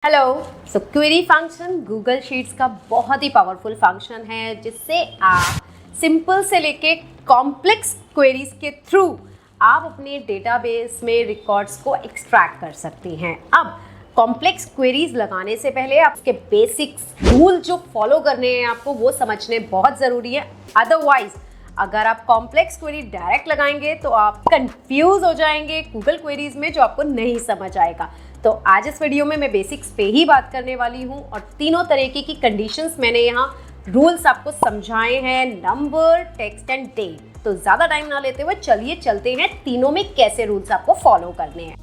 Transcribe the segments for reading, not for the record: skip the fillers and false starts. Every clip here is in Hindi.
Hello. Query function Google sheets का बहुत ही पावरफुल फंक्शन है जिससे आप सिंपल से लेके कॉम्प्लेक्स क्वेरीज के थ्रू आप अपने डेटाबेस में रिकॉर्ड्स को एक्सट्रैक्ट कर सकते हैं। अब कॉम्प्लेक्स क्वेरीज लगाने से पहले आपके बेसिक्स रूल जो फॉलो करने हैं आपको वो समझने बहुत ज़रूरी है। अदरवाइज अगर आप कॉम्प्लेक्स क्वेरी डायरेक्ट लगाएंगे तो आप कंफ्यूज हो जाएंगे गूगल क्वेरीज में, जो आपको नहीं समझ आएगा। तो आज इस वीडियो में मैं बेसिक्स पे ही बात करने वाली हूँ और तीनों तरीके की कंडीशंस मैंने यहाँ रूल्स आपको समझाए हैं, नंबर, टेक्स्ट एंड डेट। तो ज़्यादा टाइम ना लेते हुए चलिए चलते हैं तीनों में कैसे रूल्स आपको फॉलो करने हैं।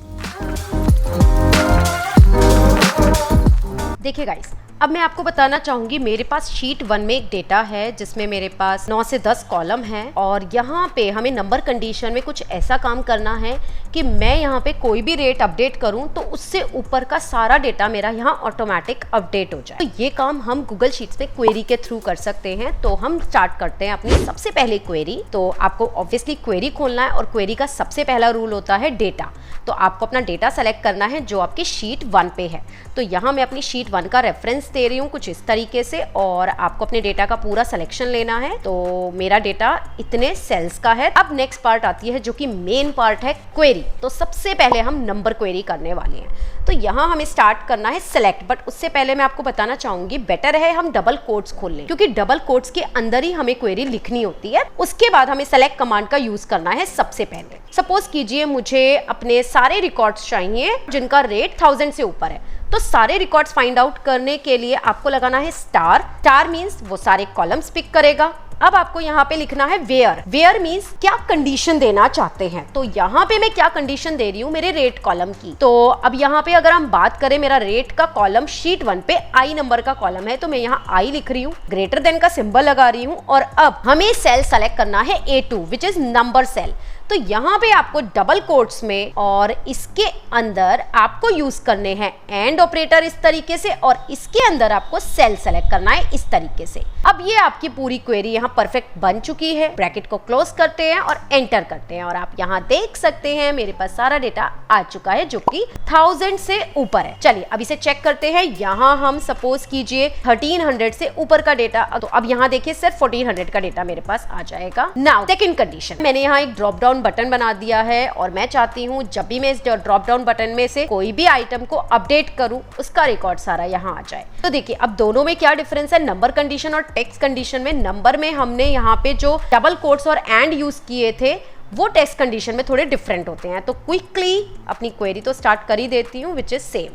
देखिए गाइस, अब मैं आपको बताना चाहूँगी मेरे पास शीट 1 में एक डेटा है जिसमें मेरे पास 9 से 10 कॉलम है और यहाँ पे हमें नंबर कंडीशन में कुछ ऐसा काम करना है कि मैं यहाँ पे कोई भी रेट अपडेट करूँ तो उससे ऊपर का सारा डेटा मेरा यहाँ ऑटोमेटिक अपडेट हो जाए। तो ये काम हम गूगल शीट्स में क्वेरी के थ्रू कर सकते हैं। तो हम स्टार्ट करते हैं अपनी सबसे पहले क्वेरी। तो आपको ऑब्वियसली क्वेरी खोलना है और क्वेरी का सबसे पहला रूल होता है डेटा। तो आपको अपना डेटा सेलेक्ट करना है जो आपकी शीट 1 पे है। तो यहाँ मैं अपनी शीट 1 का रेफरेंस दे रही हूँ कुछ इस तरीके से और आपको अपने डेटा का पूरा सिलेक्शन लेना है। तो मेरा डेटा इतने सेल्स का है। अब नेक्स्ट पार्ट आती है जो कि मेन पार्ट है क्वेरी। तो सबसे पहले हम नंबर क्वेरी करने वाले हैं। तो यहाँ हमें स्टार्ट करना है सिलेक्ट, बट उससे पहले मैं आपको बताना चाहूंगी बेटर है हम डबल कोट्स खोल लें, क्योंकि डबल कोट्स के अंदर ही हमें क्वेरी लिखनी होती है। उसके बाद हमें सेलेक्ट कमांड का यूज करना है सबसे पहले। सपोज कीजिए मुझे अपने सारे रिकॉर्ड्स चाहिए जिनका रेट 1000 से ऊपर है। तो सारे रिकॉर्ड्स फाइंड आउट करने के लिए आपको लगाना है स्टार। स्टार मीन्स वो सारे कॉलम्स पिक करेगा। अब आपको यहाँ पे लिखना है वेयर। वेयर मीन्स क्या कंडीशन देना चाहते हैं। तो यहाँ पे मैं क्या कंडीशन दे रही हूँ मेरे रेट कॉलम की। तो अब यहाँ पे अगर हम बात करें, मेरा रेट का कॉलम शीट 1 पे आई नंबर का कॉलम है, तो मैं यहाँ आई लिख रही हूँ, ग्रेटर देन का सिंबल लगा रही हूँ और अब हमें सेल सेलेक्ट करना है A2 which is number cell. तो यहाँ पे आपको डबल कोट्स में और इसके अंदर आपको यूज करने हैं एंड ऑपरेटर इस तरीके से और इसके अंदर आपको सेल सेलेक्ट करना है इस तरीके से। अब ये आपकी पूरी क्वेरी यहाँ परफेक्ट बन चुकी है। ब्रैकेट को क्लोज करते हैं और एंटर करते हैं और आप यहाँ देख सकते हैं मेरे पास सारा डेटा आ चुका है जो कि 1000 से ऊपर है। चलिए अब इसे चेक करते हैं। यहाँ हम सपोज कीजिए 1300 से ऊपर का डेटा, तो अब यहाँ देखिए सिर्फ 1400 का डेटा मेरे पास आ जाएगा। नाउ सेकंड कंडीशन, मैंने यहाँ एक ड्रॉप डाउन बटन बना दिया है और मैं चाहती हूँ जब भी मैं इस ड्रॉप डाउन बटन में से कोई भी आइटम को अपडेट करूँ उसका रिकॉर्ड सारा यहाँ आ जाए। तो देखिए अब दोनों में क्या डिफरेंस है, नंबर कंडीशन और टेक्स्ट कंडीशन में। नंबर में हमने यहाँ पे जो डबल कोट्स और एंड यूज किए थे वो टेक्स्ट कंडीशन में थोड़े डिफरेंट होते हैं। तो क्विकली अपनी क्वेरी तो स्टार्ट कर ही देती हूँ विच इज सेम।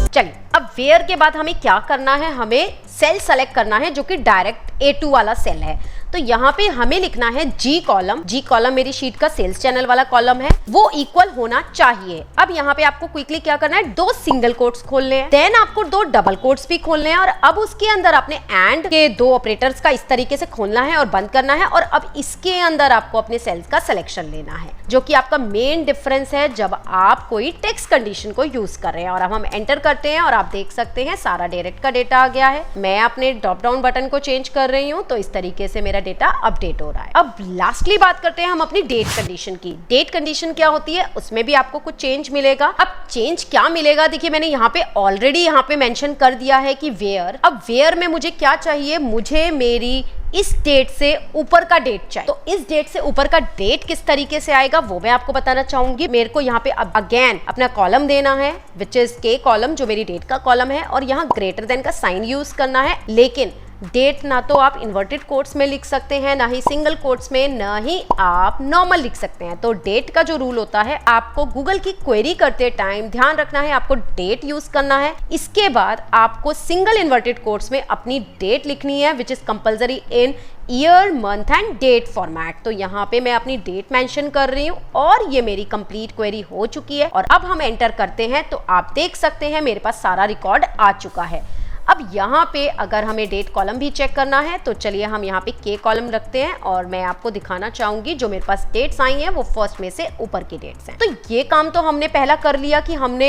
चलिए अब वेयर के बाद हमें क्या करना है, हमें सेल सेलेक्ट करना है जो कि डायरेक्ट A2 वाला सेल है। तो यहाँ पे हमें लिखना है G कॉलम। G कॉलम मेरी शीट का सेल्स चैनल वाला कॉलम है, वो इक्वल होना चाहिए। अब यहाँ पे आपको क्विकली क्या करना है, 2 सिंगल कोट्स खोलने हैं, देन आपको 2 डबल कोट्स भी खोलने हैं और अब उसके अंदर आपने एंड के 2 ऑपरेटर्स का इस तरीके से खोलना है और बंद करना है और अब इसके अंदर आपको अपने सेल्स का सिलेक्शन लेना है, जो कि आपका मेन डिफरेंस है जब आप कोई टेक्स्ट कंडीशन को यूज कर रहे हैं। और अब हम एंटर करते हैं और आप देख सकते हैं सारा डायरेक्ट का डेटा आ गया है। मैं अपने ड्रॉप डाउन बटन को चेंज कर रही हूँ तो इस तरीके से मेरा डेटा अपडेट हो रहा है। अब लास्टली बात करते हैं हम अपनी डेट कंडीशन की। डेट कंडीशन क्या होती है, उसमें भी आपको कुछ चेंज मिलेगा। अब चेंज क्या मिलेगा, देखिए मैंने यहाँ पे ऑलरेडी यहाँ पे मेंशन कर दिया है कि वेयर। अब वेयर में मुझे क्या चाहिए, मुझे मेरी इस डेट से ऊपर का डेट चाहिए। तो इस डेट से ऊपर का डेट किस तरीके से आएगा वो मैं आपको बताना चाहूंगी। मेरे को यहाँ पे अब अगेन अपना कॉलम देना है विच इज K कॉलम, जो मेरी डेट का कॉलम है, और यहाँ ग्रेटर देन का साइन यूज करना है। लेकिन डेट ना तो आप इन्वर्टेड कोट्स में लिख सकते हैं, ना ही सिंगल कोट्स में, ना ही आप नॉर्मल लिख सकते हैं। तो डेट का जो रूल होता है, आपको गूगल की क्वेरी करते टाइम ध्यान रखना है, आपको डेट यूज करना है। इसके बाद आपको सिंगल इन्वर्टेड कोट्स में अपनी डेट लिखनी है which is compulsory in year, month and date format. तो यहाँ पे मैं अपनी डेट मेंशन कर रही हूँ और ये मेरी कंप्लीट क्वेरी हो चुकी है। और अब हम एंटर करते हैं तो आप देख सकते हैं मेरे पास सारा रिकॉर्ड आ चुका है। अब यहाँ पे अगर हमें डेट कॉलम भी चेक करना है तो चलिए हम यहाँ पे K कॉलम रखते हैं और मैं आपको दिखाना चाहूंगी जो मेरे पास डेट्स आई हैं वो फर्स्ट में से ऊपर की डेट्स हैं। तो ये काम तो हमने पहला कर लिया कि हमने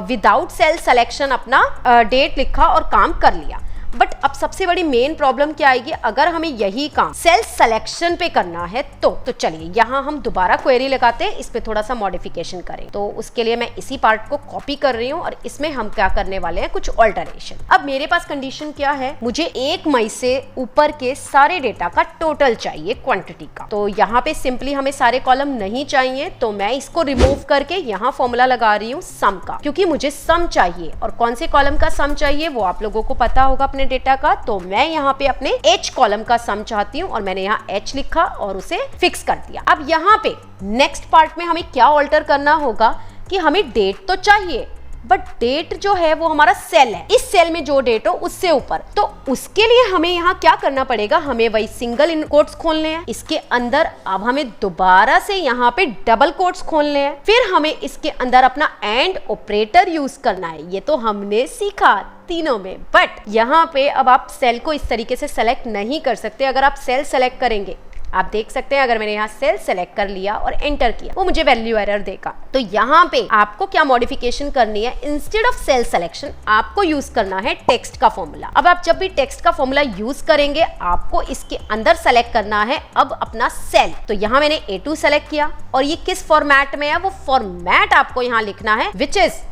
विदाउट सेल सिलेक्शन अपना डेट लिखा और काम कर लिया। बट अब सबसे बड़ी मेन प्रॉब्लम क्या आएगी, अगर हमें यही काम सेल सिलेक्शन पे करना है तो चलिए यहाँ हम दोबारा क्वेरी लगाते हैं, इस पे थोड़ा सा मॉडिफिकेशन करें। तो उसके लिए मैं इसी पार्ट को कॉपी कर रही हूँ और इसमें हम क्या करने वाले हैं, कुछ ऑल्टरेशन। अब मेरे पास कंडीशन क्या है, मुझे 1 मई से ऊपर के सारे डेटा का टोटल चाहिए क्वांटिटी का। तो यहाँ पे सिंपली हमें सारे कॉलम नहीं चाहिए, तो मैं इसको रिमूव करके यहाँ फॉर्मूला लगा रही हूँ सम का, क्योंकि मुझे सम चाहिए। और कौन से कॉलम का सम चाहिए वो आप लोगों को पता होगा अपने डेटा का। तो मैं यहाँ पे अपने H कॉलम का सम चाहती हूँ और मैंने यहाँ H लिखा और उसे फिक्स कर दिया। अब यहाँ पे नेक्स्ट पार्ट में हमें क्या ऑल्टर करना होगा कि हमें डेट तो चाहिए, बट डेट जो है वो हमारा सेल है, इस सेल में जो डेट हो उससे ऊपर। तो उसके लिए हमें यहाँ क्या करना पड़ेगा, हमें वही सिंगल इन कोट्स खोलने हैं, इसके अंदर अब हमें दोबारा से यहाँ पे डबल कोट्स खोलने हैं, फिर हमें इसके अंदर अपना एंड ऑपरेटर यूज करना है। ये तो हमने सीखा तीनों में, बट यहाँ पे अब आप सेल को इस तरीके से सेलेक्ट नहीं कर सकते। अगर आप सेल सेलेक्ट करेंगे, आप देख सकते हैं अगर मैंने यहाँ सेल सेलेक्ट कर लिया और एंटर किया, वो मुझे वैल्यू एरर देगा। तो यहाँ पे आपको क्या मॉडिफिकेशन करनी है, इंस्टेड ऑफ सेल सिलेक्शन आपको यूज करना है टेक्स्ट का फॉर्मूला। अब आप जब भी टेक्स्ट का फॉर्मूला यूज करेंगे, आपको इसके अंदर सेलेक्ट करना है अब अपना सेल। तो यहाँ मैंने A2 सेलेक्ट किया और ये किस फॉर्मेट में है, वो फॉर्मेट आपको यहाँ लिखना है, which is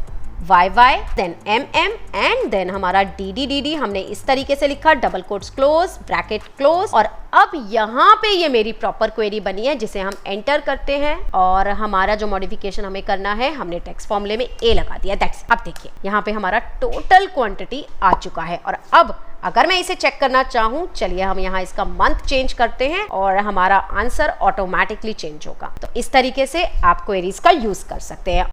YY then MM and then हमारा DD हमने इस तरीके से लिखा, double quotes close, bracket close. और अब यहाँ पे ये मेरी प्रॉपर क्वेरी बनी है जिसे हम एंटर करते हैं और हमारा जो मॉडिफिकेशन हमें करना है, हमने टेक्स्ट फॉर्मूले में A लगा दिया। दैट्स। अब देखिए यहाँ पे हमारा टोटल क्वांटिटी आ चुका है। और अब अगर मैं इसे चेक करना चाहूँ, चलिए हम यहाँ इसका मंथ चेंज करते हैं और हमारा आंसर ऑटोमेटिकली चेंज होगा। तो इस तरीके से आप क्वेरीज का यूज कर सकते हैं।